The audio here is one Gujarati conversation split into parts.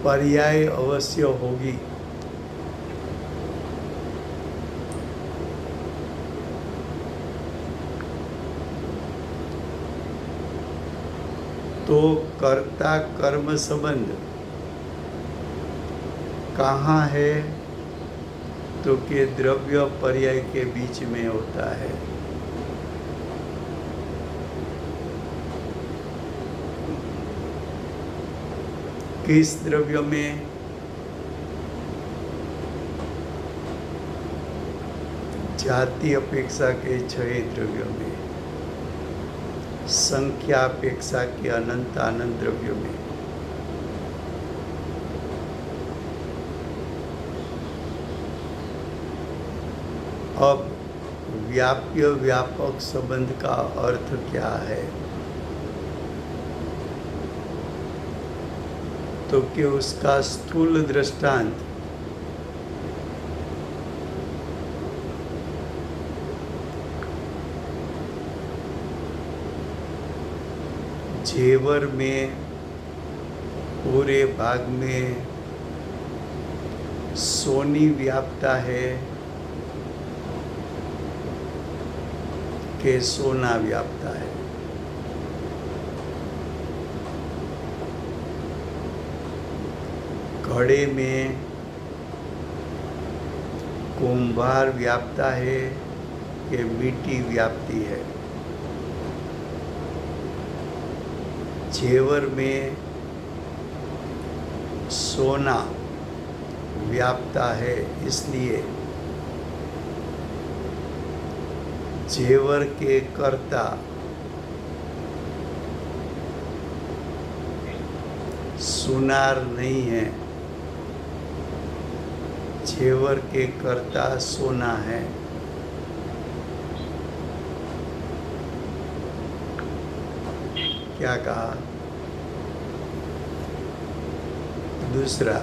पर्याय अवश्य होगी। तो कर्ता कर्म संबंध कहाँ है? तो कि द्रव्य पर्याय के बीच में होता है। किस द्रव्य में? जाति अपेक्षा के 6 द्रव्यों में, संख्या अपेक्षा के अनंत आनंद द्रव्यों में। अब व्याप्य व्यापक संबंध का अर्थ क्या है? तो कि उसका स्थूल दृष्टांत जेवर में पूरे भाग में सोनी व्याप्ता है कि सोना व्याप्ता है? घड़े में कुंभार व्याप्ता है कि मिट्टी व्याप्ती है? जेवर में सोना व्याप्ता है, इसलिए जेवर के कर्ता सुनार नहीं है, जेवर के कर्ता सोना है। क्या कहा? दूसरा,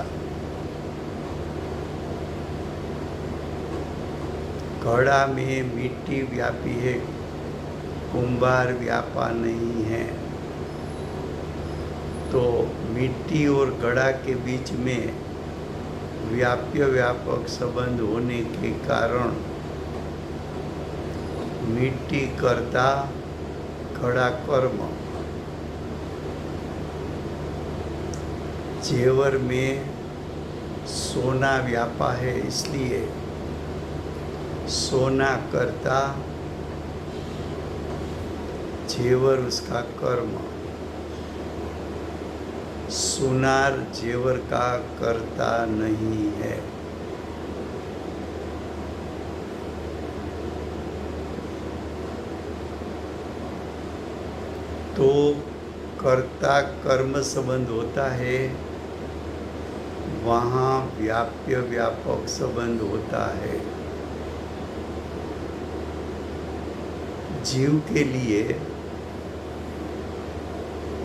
घड़ा में मिट्टी व्यापी है, कुंभार व्यापा नहीं है। तो मिट्टी और घड़ा के बीच में व्याप्य व्यापक संबंध होने के कारण मिट्टी कर्ता, घड़ा कर्म। जेवर में सोना व्यापा है, इसलिए सोना कर्ता, जेवर उसका कर्म। सुनार जेवर का कर्ता नहीं है। तो कर्ता कर्म संबंध होता है, वहाँ व्याप्य व्यापक संबंध होता है। जीव के लिए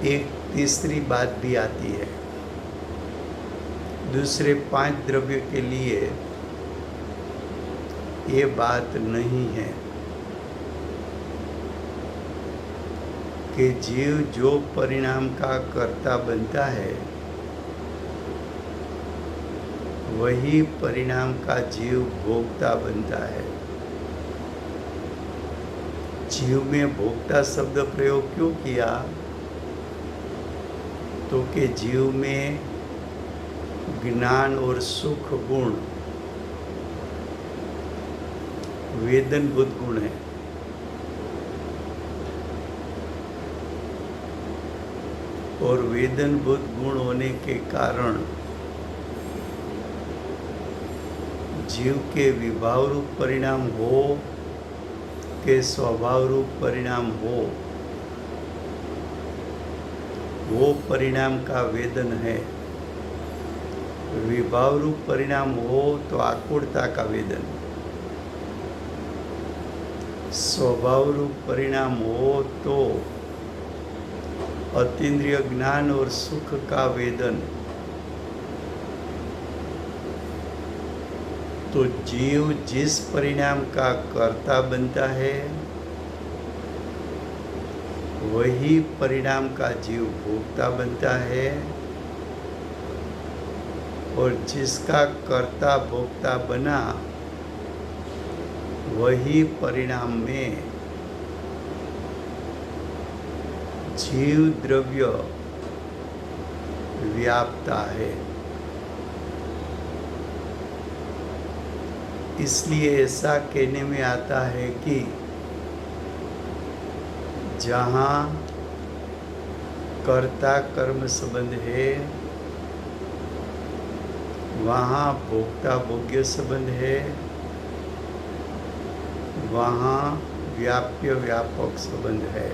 एक तीसरी बात भी आती है। दूसरे 5 द्रव्य के लिए ये बात नहीं है कि जीव जो परिणाम का कर्ता बनता है, वही परिणाम का जीव भोक्ता बनता है। जीव में भोक्ता शब्द प्रयोग क्यों किया? तो कि जीव में ज्ञान और सुख गुण वेदनभूत गुण है। और वेदनभूत गुण होने के कारण जीव के विभाव रूप परिणाम हो के स्वभाव रूप परिणाम हो, वो परिणाम का वेदन है। विभाव रूप परिणाम हो तो आकुलता का वेदन, स्वभाव रूप परिणाम हो तो अतीन्द्रिय ज्ञान और सुख का वेदन। तो जीव जिस परिणाम का कर्ता बनता है, वही परिणाम का जीव भोक्ता बनता है। और जिसका कर्ता भोक्ता बना वही परिणाम में जीव द्रव्य व्यापता है। इसलिए ऐसा कहने में आता है कि जहाँ कर्ता कर्म संबंध है वहाँ भोक्ता भोग्य संबंध है, वहाँ व्याप्य व्यापक संबंध है।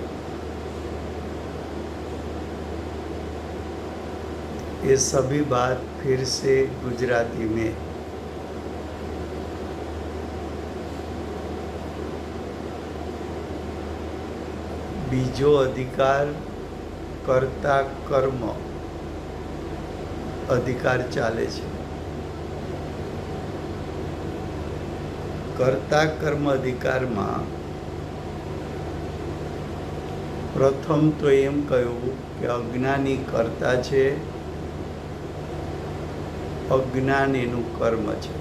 ये सभी बात फिर से गुजराती में। बीजो अधिकार कर्ता कर्म अधिकार चाले छे। कर्ता कर्म अधिकार में प्रथम तो एम कहूँ कि अज्ञानी कर्ता छे, अज्ञान एनु कर्म छे।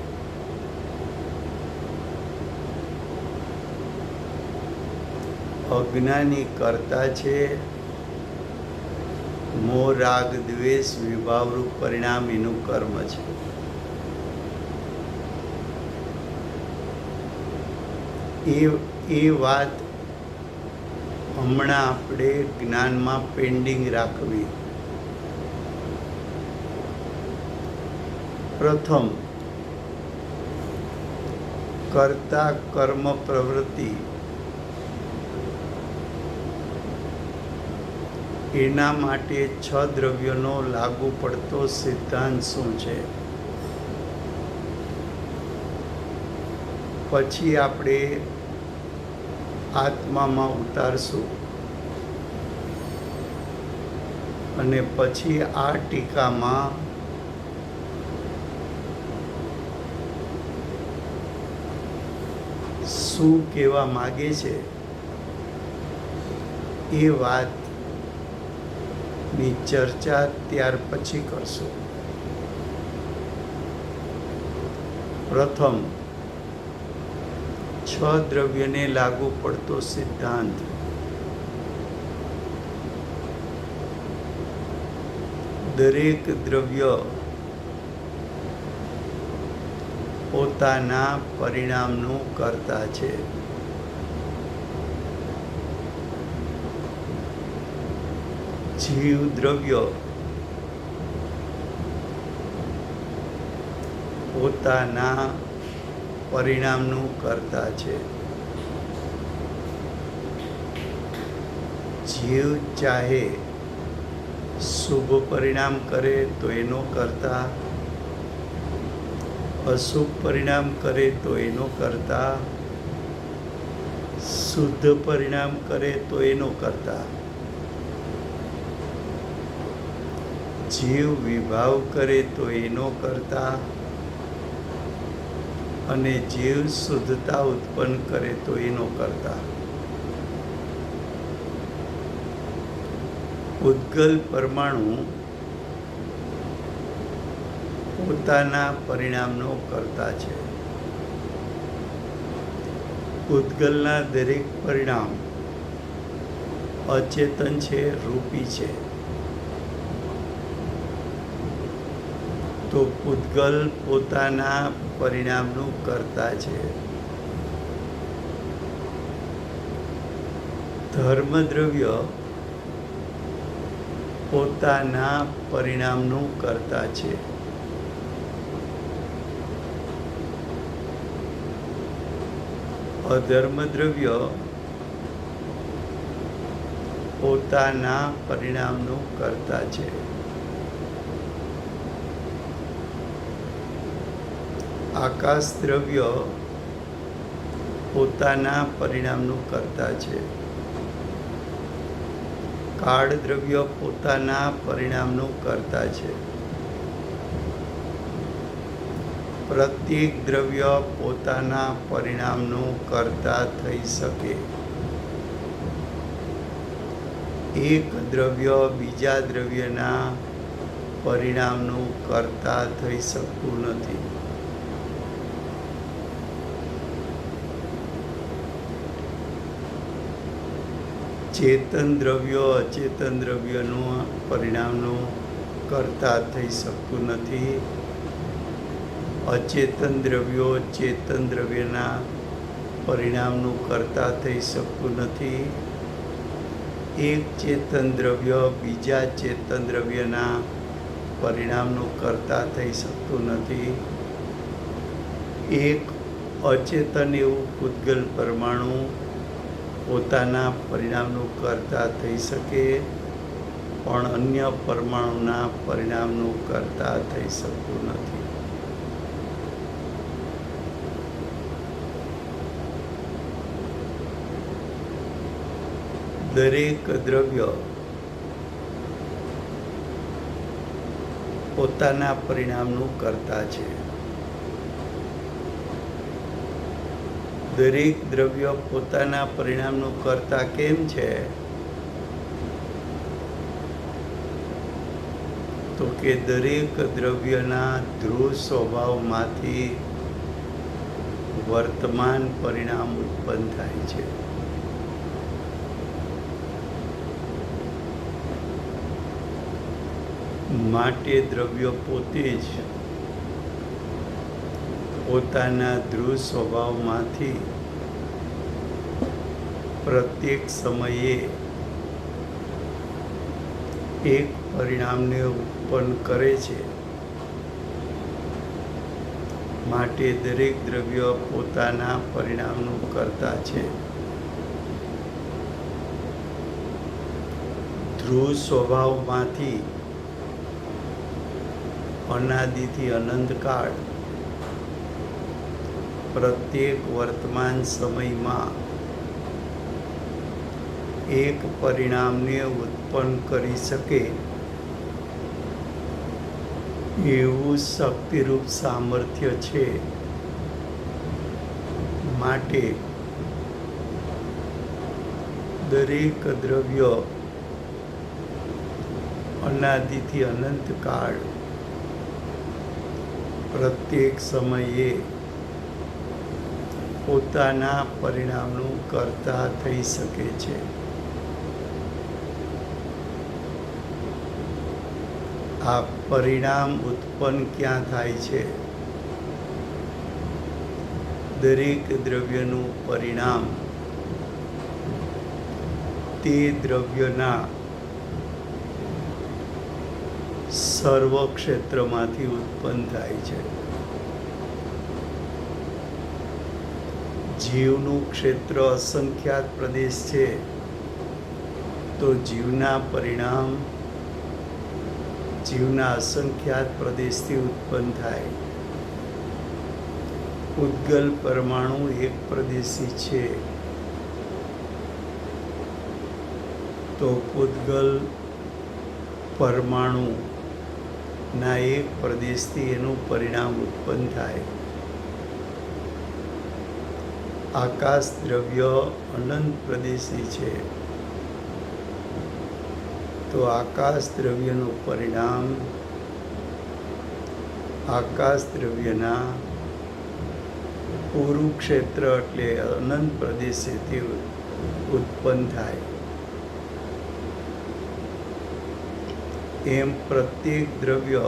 अज्ञानी कर्ता छे, मोह राग द्वेष विभाव रूप परिणाम एनु कर्म छे। ए बात हमणां आपणे ज्ञानमां पेन्डिंग राखवी। प्रथम कर्ता कर्म प्रवृत्ति एना माटे 6 द्रव्योनो लागू पड़तो सिद्धांत शुं छे? पछी आपणे आत्मामां उतारशुं अने पछी आ टीकामां शुं कहेवा मागे छे ए वातनी चर्चा त्यार पछी करशुं। प्रथम 6 द्रव्यने लागू पड़तो सिद्धांत। दरेक द्रव्य पोताना परिणामનું કર્તા છે। જીવ દ્રવ્ય પોતાના પરિણામનું કર્તા છે। જીવ ચાહે શુભ પરિણામ કરે તો એનો કર્તા, અશુભ પરિણામ કરે તો એનો કર્તા, શુદ્ધ પરિણામ કરે તો એનો કર્તા। જીવ વિભાવ કરે તો એનો કર્તા અને જીવ શુદ્ધતા ઉત્પન્ન કરે તો એનો કર્તા। ઉદ્ગલ પરમાણુ પોતાના પરિણામનો કર્તા છે। ઉદ્ગલના દરેક પરિણામ અચેતન છે, રૂપી છે। તો પૂતગલ પોતાના પરિણામનું કર્તા છે। ધર્મદ્રવ્ય પોતાના પરિણામનું કર્તા છે। અધર્મદ્રવ્ય પોતાના પરિણામનું કર્તા છે। આકાશ દ્રવ્ય પોતાના પરિણામનું કર્તા છે। કાળ દ્રવ્ય પોતાના પરિણામનું કર્તા છે। પ્રત્યેક દ્રવ્ય પોતાના પરિણામનું કર્તા થઈ શકે। એક દ્રવ્ય બીજા દ્રવ્યના પરિણામનું કર્તા થઈ શકતું નથી. ચેતન દ્રવ્ય અચેતન દ્રવ્યનું પરિણામનું કર્તા થઈ શકતું નથી. અચેતન દ્રવ્યો ચેતન દ્રવ્યના પરિણામનું કર્તા થઈ શકતું નથી. એક ચેતન દ્રવ્ય બીજા ચેતન દ્રવ્યના પરિણામનું કર્તા થઈ શકતું નથી. એક અચેતન એવું પૂતગલ પરમાણુ પોતાના પરિણામનું કર્તા થઈ શકે, પણ અન્ય પરમાણુના પરિણામનું કર્તા થઈ શકતું નથી. દરેક દ્રવ્ય પોતાના પરિણામનું કર્તા છે. દરેક દ્રવ્ય પોતાના પરિણામનું કર્તા કેમ છે? તો કે દરેક દ્રવ્યના ધ્રુવ સ્વભાવમાંથી વર્તમાન પરિણામ ઉત્પન્ન થાય છે. માટે દ્રવ્ય પોતે જ પોતાના ધ્રુવ સ્વભાવમાંથી પ્રત્યેક સમયે એક પરિણામને ઉત્પન્ન કરે છે. માટે દરેક દ્રવ્ય પોતાના પરિણામનું કર્તા છે. ધ્રુવ સ્વભાવમાંથી અનાદિથી અનંતકાળ પ્રત્યેક વર્તમાન સમયમાં એક પરિણામને ઉત્પન્ન કરી શકે એવું શક્તિરૂપ સામર્થ્ય છે. માટે દરેક દ્રવ્ય અનાદિથી અનંતકાળ પ્રત્યેક સમયે પોતાના પરિણામનું કર્તા થઈ શકે છે. આ પરિણામ ઉત્પન્ન ક્યાં થાય છે? દરેક દ્રવ્યનું પરિણામ તે દ્રવ્યના સર્વ ક્ષેત્રમાંથી ઉત્પન્ન થાય છે. જીવનું ક્ષેત્ર અસંખ્યાત પ્રદેશ છે, તો જીવના પરિણામ જીવના અસંખ્યાત પ્રદેશથી ઉત્પન્ન થાય. પૂતગલ પરમાણુ એક પ્રદેશી છે, તો પૂતગલ પરમાણુના એક પ્રદેશથી એનું પરિણામ ઉત્પન્ન થાય. આકાશ દ્રવ્ય અનંત પ્રદેશી છે, તો આકાશ દ્રવ્યનું પરિણામ આકાશ દ્રવ્યના પૂરું ક્ષેત્ર એટલે અનંત પ્રદેશેથી ઉત્પન્ન થાય. એમ પ્રત્યેક દ્રવ્ય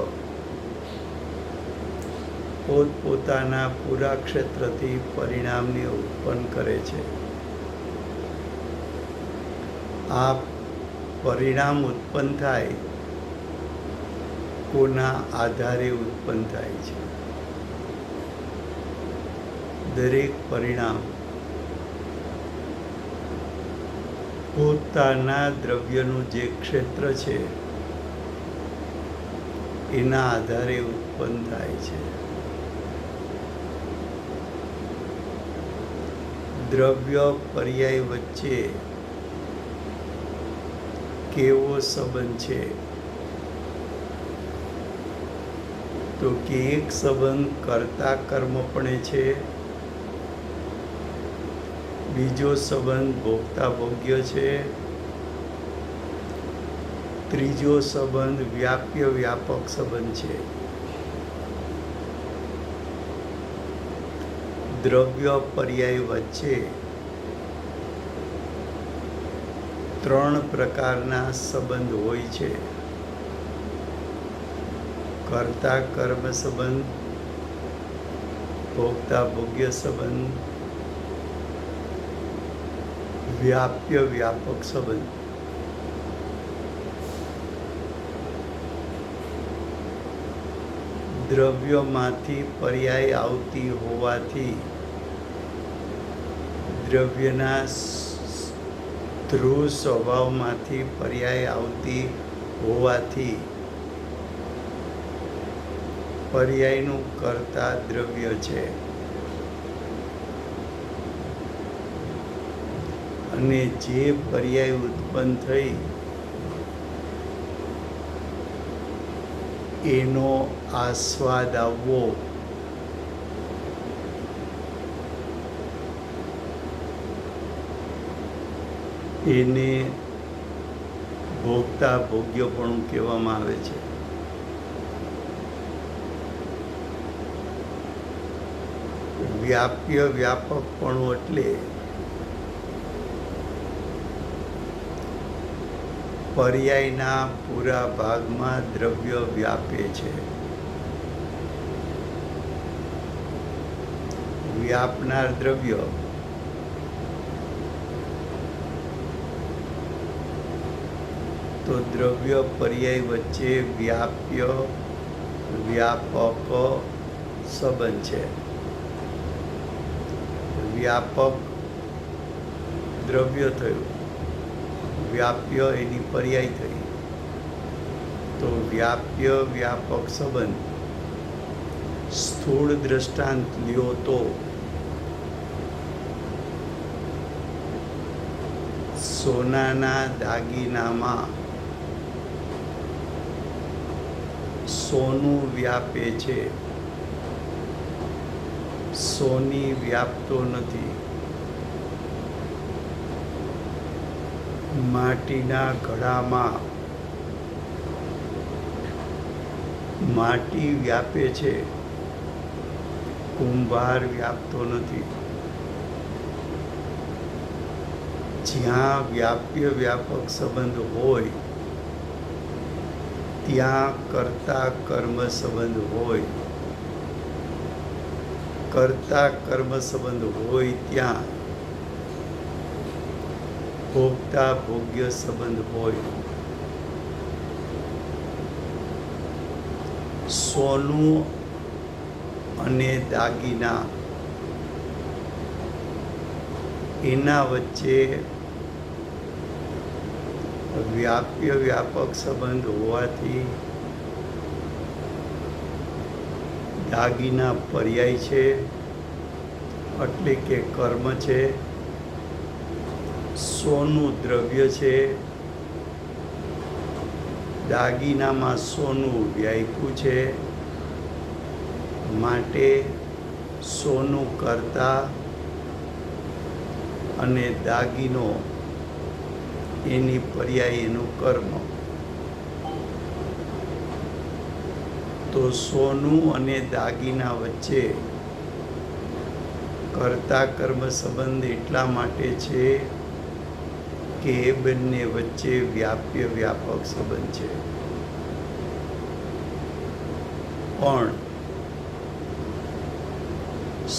પોતપોતાના પૂરા ક્ષેત્રથી પરિણામને ઉત્પન્ન કરે છે. આ પરિણામ ઉત્પન્ન થાય કોના આધારે ઉત્પન્ન થાય છે? દરેક પરિણામ પોતાના દ્રવ્યનું જે ક્ષેત્ર છે એના આધારે ઉત્પન્ન થાય છે. દ્રવ્ય પર્યાય વચ્ચે કેવો સંબંધ છે? તો કે એક સંબંધ કર્તા કર્મપણે છે, બીજો સંબંધ ભોગતા ભોગ્ય છે, ત્રીજો સંબંધ વ્યાપ્ય વ્યાપક સંબંધ છે. દ્રવ્ય પર્યાય વચ્ચે 3 પ્રકારના સંબંધ હોય છે: કર્તા કર્મ સંબંધ, ભોગતા ભોગ્ય સંબંધ, વ્યાપ્ય વ્યાપક સંબંધ. દ્રવ્યમાંથી પર્યાય આવતી હોવાથી, દ્રવ્યના ધ્રુવ સ્વભાવમાંથી પર્યાય આવતી હોવાથી પર્યાયનું કર્તા દ્રવ્ય છે. અને જે પર્યાય ઉત્પન્ન થઈ એનો આસ્વાદ આવવો એને ભોગતા ભોગ્યપણું કહેવામાં આવે છે. વ્યાપ્ય વ્યાપકપણું એટલે પર્યાયના પૂરા ભાગમાં દ્રવ્ય વ્યાપે છે. વ્યાપનાર દ્રવ્ય તો દ્રવ્ય પર્યાય વચ્ચે વ્યાપ્ય વ્યાપક સંબંધ છે. વ્યાપક દ્રવ્ય થયું, વ્યાપ્ય એની પર્યાય થઈ, તો વ્યાપ્ય વ્યાપક સંબંધ સ્થૂળ દ્રષ્ટાંત લ્યો તો સોનાના દાગીનામાં સોનું વ્યાપે છે, સોની વ્યાપતો નથી. માટીના ઘડામાં માટી વ્યાપે છે, કુંભાર વ્યાપતો નથી. જ્યાં વ્યાપ્ય વ્યાપક સંબંધ હોય ત્યાં કર્તા કર્મ સંબંધ હોય, કર્તા કર્મ સંબંધ હોય ત્યાં ભોગતા ભોગ્ય સંબંધ હોય. સોનું અને દાગીના એના વચ્ચે વ્યાપ્ય વ્યાપક સંબંધ હોવાથી દાગીના પર્યાય છે, એટલે કે કર્મ છે. સોનું દ્રવ્ય છે, દાગીનામાં સોનું વ્યાપ્યું છે, માટે સોનું કર્તા અને દાગીનો એની પર્યાય એનું કર્મ. તો સોનું અને દાગીના વચ્ચે કર્તા કર્મ સંબંધ એટલા માટે છે કે એ બંને વચ્ચે વ્યાપ્ય વ્યાપક સંબંધ છે. પણ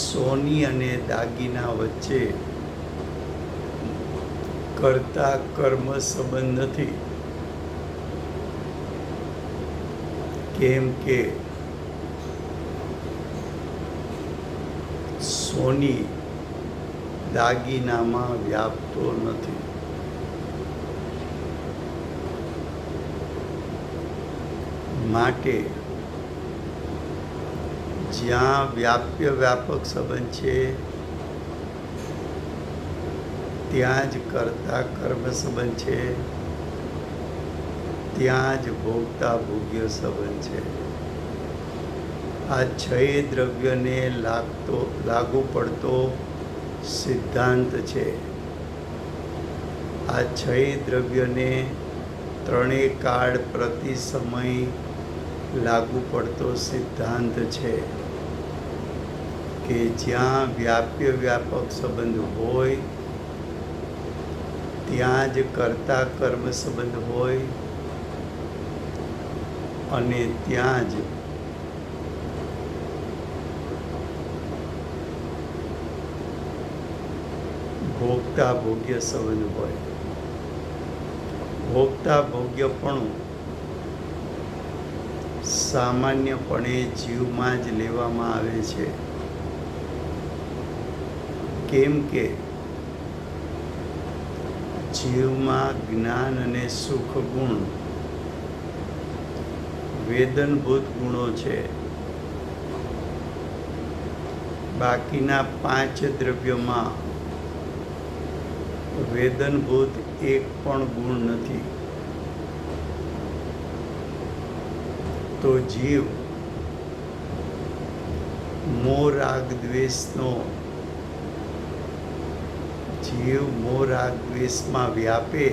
સોની અને દાગીના વચ્ચે કર્તા કર્મ સંબંધ નથી, કેમ કે સોની દાગીનામાં વ્યાપતો નથી. માટે જ્યાં વ્યાપ્ય વ્યાપક સંબંધ છે ત્યાં જ કર્તા કર્મ સંબંધ છે, ત્યાં જ ભોગતા ભોગ્ય સંબંધ છે. આ 6 દ્રવ્યને લાગુ પડતો સિદ્ધાંત છે. આ 6 દ્રવ્યને ત્રણેય કાળ પ્રતિ સમય લાગુ પડતો સિદ્ધાંત છે કે જ્યાં વ્યાપ્ય વ્યાપક સંબંધ હોય ત્યાં જ કર્તા કર્મ સંબંધ હોય અને ત્યાં જ ભોગતા ભોગ્ય સંબંધ હોય. ભોગતા ભોગ્યપણું સામાન્યપણે જીવમાં જ લેવામાં આવે છે, કેમ કે જીવમાં જ્ઞાન અને સુખ ગુણ વેદનભૂત ગુણો છે. બાકીના 5 દ્રવ્યોમાં વેદનભૂત એક પણ ગુણ નથી. તો જીવ મોહ રાગ દ્વેષમાં વ્યાપે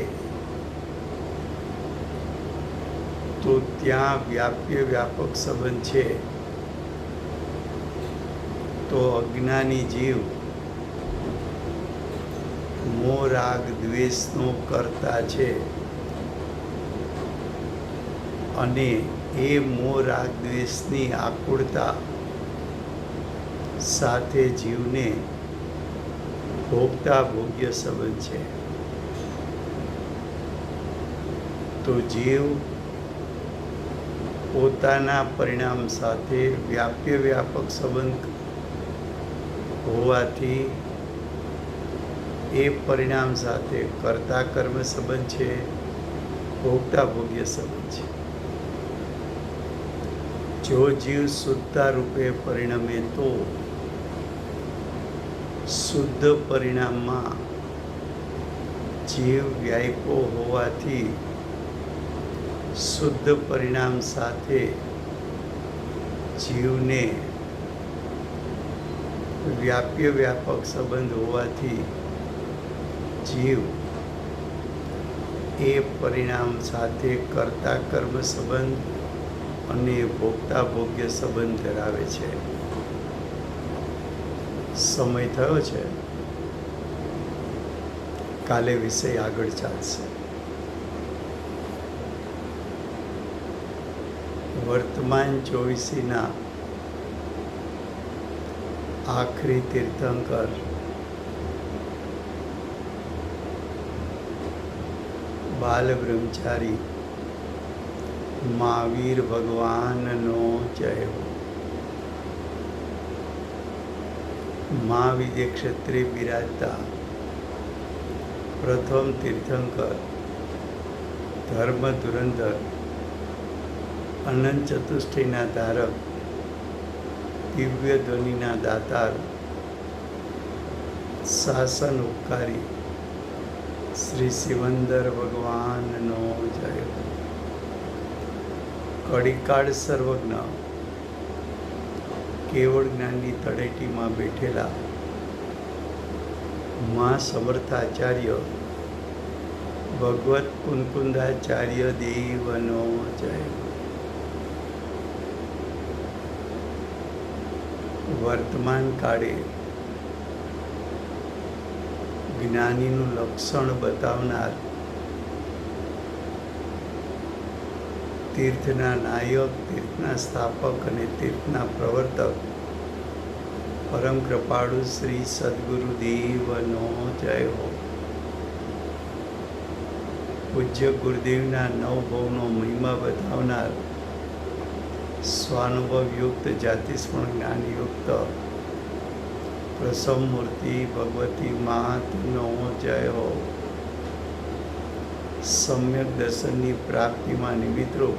તો ત્યાં વ્યાપ્ય વ્યાપક સંબંધ છે. તો અજ્ઞાની જીવ મોહ રાગ દ્વેષનો કર્તા છે અને એ મોહ રાગ દ્વેષની આકુળતા સાથે જીવને ભોગતા ભોગ્ય સંબંધ છે. તો જીવ પોતાના પરિણામ સાથે વ્યાપ્ય વ્યાપક સંબંધ હોવાથી એ પરિણામ સાથે કર્તા કર્મ સંબંધ છે, ભોગતા ભોગ્ય સંબંધ છે. જો જીવ શુદ્ધતા રૂપે પરિણમે તો શુદ્ધ પરિણામમાં જીવ વ્યાપો હોવાથી શુદ્ધ પરિણામ સાથે જીવને વ્યાપ્ય વ્યાપક સંબંધ હોવાથી જીવ એ પરિણામ સાથે કર્તા કર્મ સંબંધ અને ભોગતા ભોગ્ય સંબંધ ધરાવે છે. સમય થયો છે. કાલે વિષય આગળ ચાલશે. વર્તમાન 24ના આખરી તીર્થંકર બાલ બ્રહ્મચારી મહાવીર ભગવાનનો જય હો. મહાવિદ્ય ક્ષેત્રે બિરાજતા પ્રથમ તીર્થંકર ધર્મ ધુરંધર અનંત ચતુષ્ટયના ધારક દિવ્ય ધ્વનિના દાતાર શાસન ઉપકારી શ્રી શિવંદર ભગવાનનો જય હો. કળીકાળ સર્વજ્ઞ કેવળ જ્ઞાનની તળેટીમાં બેઠેલા મા સમર્થાચાર્ય ભગવત કુંકુંદાચાર્ય દેવનો જય. વર્તમાન કાળે જ્ઞાનીનું લક્ષણ બતાવનાર તીર્થના નાયક, તીર્થના સ્થાપક અને તીર્થના પ્રવર્તક પરમ કૃપાળુ શ્રી સદગુરુદેવનો જય હો. પૂજ્ય ગુરુદેવના નવભવનો મહિમા બતાવનાર સ્વાનુભવયુક્ત જાતિસ્મરણ જ્ઞાનયુક્ત પ્રસમ મૂર્તિ ભગવતી માતનો જય હો. સમ્યક દર્શનની પ્રાપ્તિમાં નિમિત્તરૂપ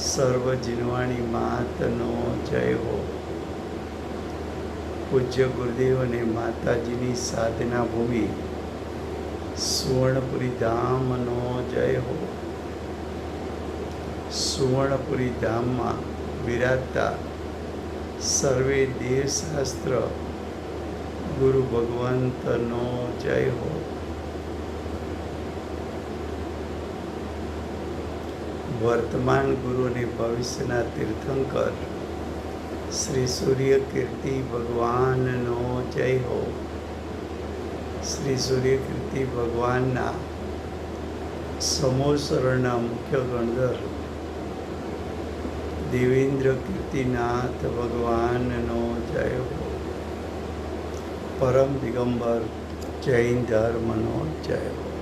સર્વ જીનવાણી માતનો જય હો. પૂજ્ય ગુરુદેવ અને માતાજીની સાધના ભૂમિ સુવર્ણપુરી ધામનો જય હો. સુવર્ણપુરી ધામમાં બિરાજતા સર્વે દેવશાસ્ત્ર ગુરુ ભગવંતનો જય હો. વર્તમાન ગુરુ અને ભવિષ્યના તીર્થંકર શ્રી સૂર્ય કીર્તિ ભગવાનનો જય હો. શ્રી સૂર્ય કીર્તિ ભગવાનના સમોસરણના મુખ્ય ગણધર દેવેન્દ્ર કીર્તિનાથ ભગવાનનો જય હો. પરમ દિગંબર જૈન ધર્મનો જય હો.